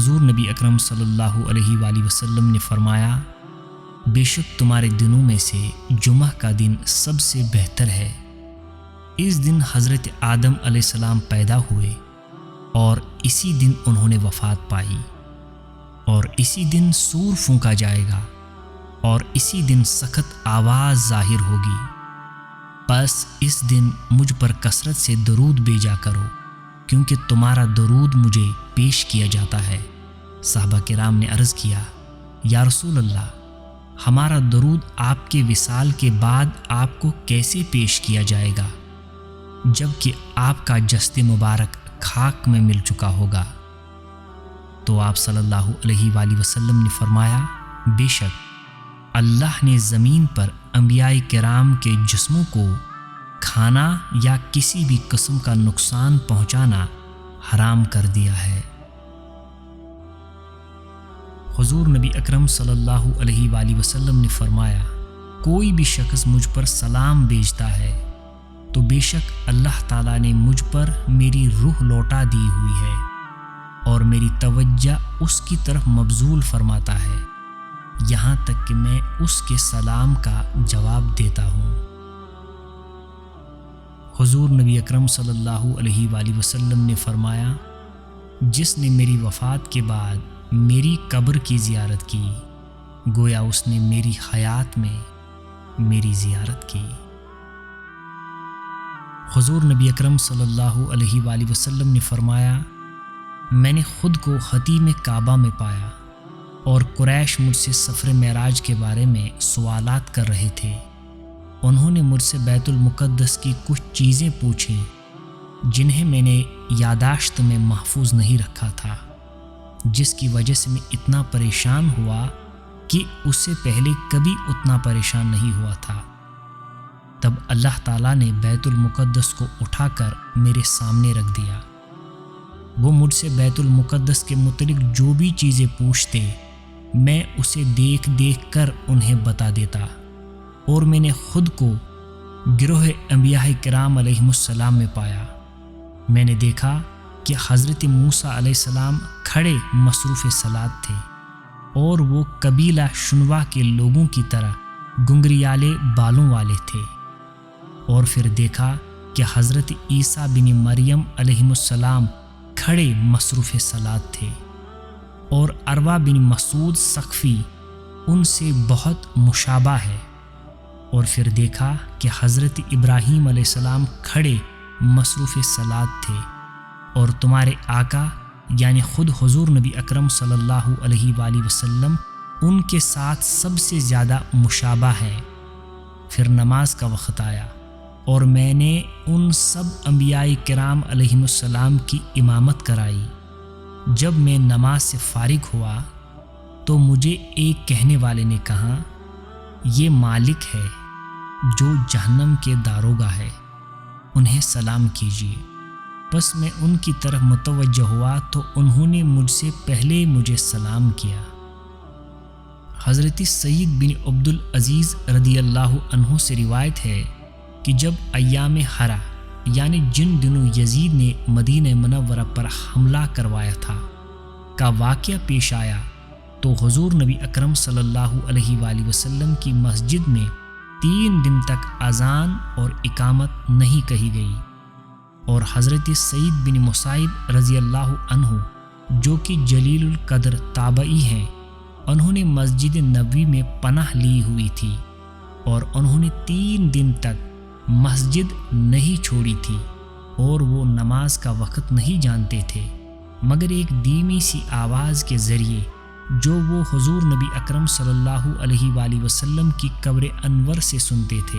حضور نبی اکرم صلی اللہ علیہ وآلہ وسلم نے فرمایا، بے شک تمہارے دنوں میں سے جمعہ کا دن سب سے بہتر ہے۔ اس دن حضرت آدم علیہ السلام پیدا ہوئے اور اسی دن انہوں نے وفات پائی، اور اسی دن سور پھونکا جائے گا اور اسی دن سخت آواز ظاہر ہوگی۔ بس اس دن مجھ پر کثرت سے درود بھیجا کرو، کیونکہ تمہارا درود مجھے پیش کیا جاتا ہے۔ صحابہ کرام نے عرض کیا، یا رسول اللہ، ہمارا درود آپ کے وصال کے بعد آپ کو کیسے پیش کیا جائے گا، جب کہ آپ کا جسد مبارک خاک میں مل چکا ہوگا؟ تو آپ صلی اللہ علیہ وآلہ وسلم نے فرمایا، بے شک اللہ نے زمین پر انبیاء کرام کے جسموں کو کھانا یا کسی بھی قسم کا نقصان پہنچانا حرام کر دیا ہے۔ حضور نبی اکرم صلی اللہ علیہ وآلہ وسلم نے فرمایا، کوئی بھی شخص مجھ پر سلام بھیجتا ہے تو بے شک اللہ تعالیٰ نے مجھ پر میری روح لوٹا دی ہوئی ہے اور میری توجہ اس کی طرف مبذول فرماتا ہے، یہاں تک کہ میں اس کے سلام کا جواب دیتا ہوں۔ حضور نبی اکرم صلی اللہ علیہ وآلہ وسلم نے فرمایا، جس نے میری وفات کے بعد میری قبر کی زیارت کی، گویا اس نے میری حیات میں میری زیارت کی۔ حضور نبی اکرم صلی اللہ علیہ وآلہ وسلم نے فرمایا، میں نے خود کو خطیم کعبہ میں پایا اور قریش مجھ سے سفر معراج کے بارے میں سوالات کر رہے تھے۔ انہوں نے مجھ سے بیت المقدس کی کچھ چیزیں پوچھیں جنہیں میں نے یادداشت میں محفوظ نہیں رکھا تھا، جس کی وجہ سے میں اتنا پریشان ہوا کہ اس سے پہلے کبھی اتنا پریشان نہیں ہوا تھا۔ تب اللہ تعالیٰ نے بیت المقدس کو اٹھا کر میرے سامنے رکھ دیا۔ وہ مجھ سے بیت المقدس کے متعلق جو بھی چیزیں پوچھتے، میں اسے دیکھ دیکھ کر انہیں بتا دیتا، اور میں نے خود کو گروہ انبیاء کرام علیہم السلام میں پایا۔ میں نے دیکھا کہ حضرت موسیٰ علیہ السلام کھڑے مصروف صلات تھے، اور وہ قبیلہ شنوا کے لوگوں کی طرح گنگریالے بالوں والے تھے۔ اور پھر دیکھا کہ حضرت عیسیٰ بن مریم علیہ السلام کھڑے مصروف صلات تھے، اور عروہ بن مسعود ثقفی ان سے بہت مشابہ ہے۔ اور پھر دیکھا کہ حضرت ابراہیم علیہ السلام کھڑے مصروف صلات تھے، اور تمہارے آقا یعنی خود حضور نبی اکرم صلی اللہ علیہ وآلہ وسلم ان کے ساتھ سب سے زیادہ مشابہ ہے۔ پھر نماز کا وقت آیا اور میں نے ان سب انبیاء کرام علیہم السلام کی امامت کرائی۔ جب میں نماز سے فارغ ہوا تو مجھے ایک کہنے والے نے کہا، یہ مالک ہے جو جہنم کے داروغہ ہے، انہیں سلام کیجیے۔ بس میں ان کی طرف متوجہ ہوا تو انہوں نے مجھ سے پہلے مجھے سلام کیا۔ حضرت سعید بن عبدالعزیز رضی اللہ عنہ سے روایت ہے کہ جب ایام حرہ یعنی جن دنوں یزید نے مدینہ منورہ پر حملہ کروایا تھا کا واقعہ پیش آیا، تو حضور نبی اکرم صلی اللہ علیہ وآلہ وسلم کی مسجد میں 3 دن تک اذان اور اقامت نہیں کہی گئی، اور حضرت سعید بن مصعب رضی اللہ عنہ جو کہ جلیل القدر تابعی ہیں، انہوں نے مسجد نبوی میں پناہ لی ہوئی تھی، اور انہوں نے 3 دن تک مسجد نہیں چھوڑی تھی، اور وہ نماز کا وقت نہیں جانتے تھے مگر ایک دھیمی سی آواز کے ذریعے جو وہ حضور نبی اکرم صلی اللہ علیہ وآلہ وسلم کی قبر انور سے سنتے تھے۔